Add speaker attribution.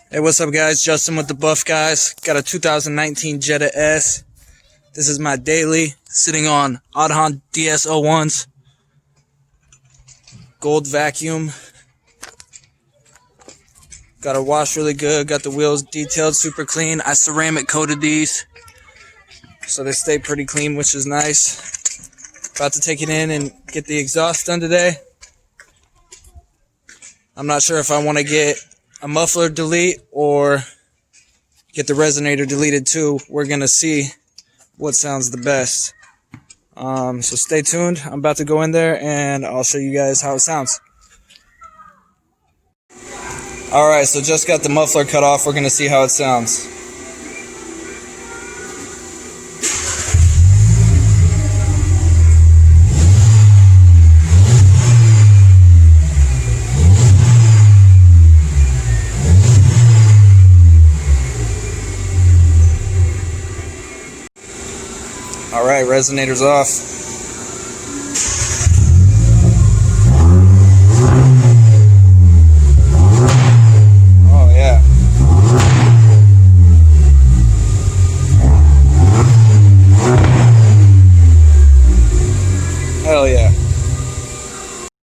Speaker 1: Hey, what's up guys? Justin with the Buff Guys. Got a 2019 Jetta S. This is my daily, sitting on Oddhon DS01s. Gold vacuum. Got it washed really good. Got the wheels detailed super clean. I ceramic coated these, so they stay pretty clean, which is nice. About to take it in and get the exhaust done today. I'm not sure if I want to get a muffler delete or get the resonator deleted too. We're gonna see what sounds the best. So stay tuned. I'm about to go in there and I'll show you guys how it sounds. Alright, so just got the muffler cut off. We're gonna see how it sounds. Alright, resonator's off.